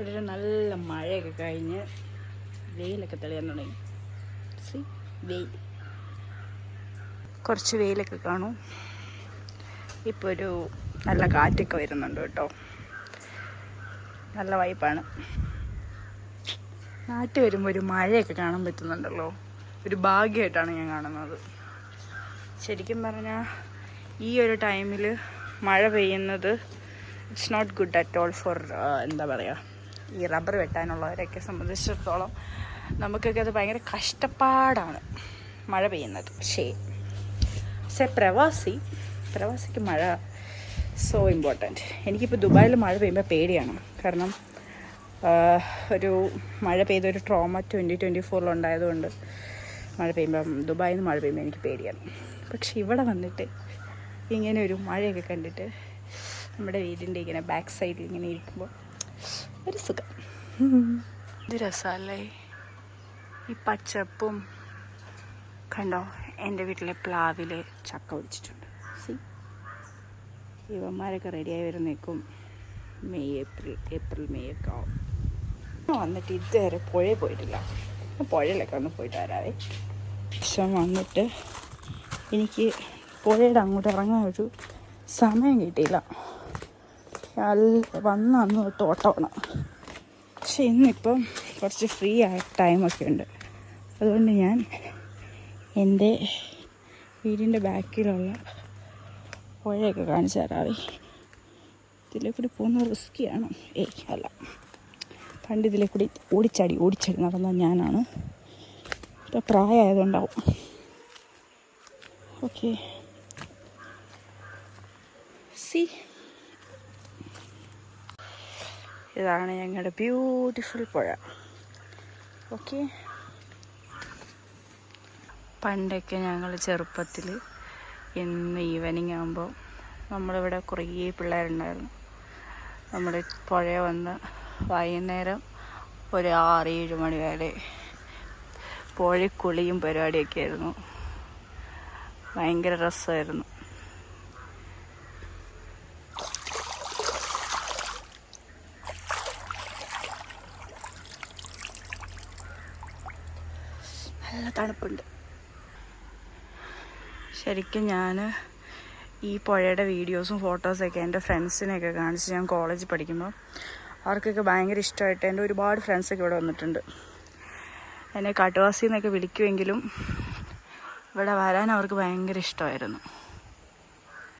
ഒരു നല്ല മഴയൊക്കെ കഴിഞ്ഞ് വെയിലൊക്കെ തെളിയാൻ തുടങ്ങി. വെയിൽ, കുറച്ച് വെയിലൊക്കെ കാണും. ഇപ്പോൾ ഒരു നല്ല കാറ്റൊക്കെ വരുന്നുണ്ട് കേട്ടോ. നല്ല വൈബാണ്. നാട്ടിൽ വരുമ്പോൾ ഒരു മഴയൊക്കെ കാണാൻ പറ്റുന്നുണ്ടല്ലോ, ഒരു ഭാഗ്യമായിട്ടാണ് ഞാൻ കാണുന്നത്. ശരിക്കും പറഞ്ഞാൽ ഈ ഒരു ടൈമിൽ മഴ പെയ്യുന്നത് it's not good at all for എന്താ പറയുക, ഈ റബ്ബർ വെട്ടാനുള്ളവരൊക്കെ സംബന്ധിച്ചിടത്തോളം നമുക്കൊക്കെ അത് ഭയങ്കര കഷ്ടപ്പാടാണ് മഴ പെയ്യുന്നത്. പക്ഷേ പ്രവാസിക്ക് മഴ സോ ഇമ്പോർട്ടൻറ്റ്. എനിക്കിപ്പോൾ ദുബായിൽ മഴ പെയ്യുമ്പോൾ പേടിയാണ്. കാരണം ഒരു മഴ പെയ്തൊരു ട്രോമ 2024 ഉണ്ടായതുകൊണ്ട് മഴ പെയ്യുമ്പം, ദുബായിൽ നിന്ന് മഴ പെയ്യുമ്പോൾ എനിക്ക് പേടിയാണ്. പക്ഷെ ഇവിടെ വന്നിട്ട് ഇങ്ങനെ ഒരു മഴയൊക്കെ കണ്ടിട്ട് നമ്മുടെ വീടിൻ്റെ ഇങ്ങനെ ബാക്ക് സൈഡിൽ ഇങ്ങനെ ഇരിക്കുമ്പോൾ ഒരു സുഖം. ഇത് രസമല്ലേ ഈ പച്ചപ്പും. കണ്ടോ, എൻ്റെ വീട്ടിലെ പ്ലാവിൽ ചക്ക പിടിച്ചിട്ടുണ്ട്. ഇവന്മാരൊക്കെ റെഡിയായി വരുന്നേക്കും ഏപ്രിൽ മെയ് ഒക്കെ ആവും. വന്നിട്ട് ഇതുവരെ പുഴയിൽ പോയിട്ടില്ല. പുഴയിലൊക്കെ ഒന്ന് പോയിട്ട് വരാവേ. പക്ഷെ വന്നിട്ട് എനിക്ക് പുഴയുടെ അങ്ങോട്ട് ഇറങ്ങാൻ ഒരു സമയം കിട്ടിയില്ല. വന്ന് അന്ന് തൊട്ട് ഓട്ടമാണ്. പക്ഷെ ഇന്നിപ്പം കുറച്ച് ഫ്രീ ആയ ടൈമൊക്കെ ഉണ്ട്. അതുകൊണ്ട് ഞാൻ എൻ്റെ വീടിൻ്റെ ബാക്കിലുള്ള പുഴയൊക്കെ കാണിച്ചു തരാവേ. ഇതിലെ കൂടി പോകുന്ന റിസ്ക്കിയാണോ? അല്ല. പണ്ട് ഇതിലെ കൂടി ഓടിച്ചാടി നടന്ന ഞാനാണ്. ഇപ്പം പ്രായമായതുകൊണ്ടാവും. ഓക്കെ, ഇതാണ് ഞങ്ങളുടെ ബ്യൂട്ടിഫുൾ പുഴ. ഓക്കെ, പണ്ടൊക്കെ ഞങ്ങൾ ചെറുപ്പത്തിൽ ഇന്ന് ഈവനിങ് ആകുമ്പോൾ നമ്മളിവിടെ കുറേ പിള്ളേരുണ്ടായിരുന്നു. നമ്മൾ പുഴ വന്ന് വൈകുന്നേരം ഒരു 6-7 മണി വരെ പുഴക്കുളിയും പരിപാടിയൊക്കെ ആയിരുന്നു. ഭയങ്കര രസമായിരുന്നു. നല്ല തണുപ്പുണ്ട്. ശരിക്കും ഞാൻ ഈ പുഴയുടെ വീഡിയോസും ഫോട്ടോസൊക്കെ എൻ്റെ ഫ്രണ്ട്സിനെയൊക്കെ കാണിച്ച് ഞാൻ കോളേജിൽ പഠിക്കുമ്പോൾ അവർക്കൊക്കെ ഭയങ്കര ഇഷ്ടമായിട്ട് എൻ്റെ ഒരുപാട് ഫ്രണ്ട്സൊക്കെ ഇവിടെ വന്നിട്ടുണ്ട്. എന്നെ കാട്ടുവാസി എന്നൊക്കെ വിളിക്കുമെങ്കിലും ഇവിടെ വരാൻ അവർക്ക് ഭയങ്കര ഇഷ്ടമായിരുന്നു.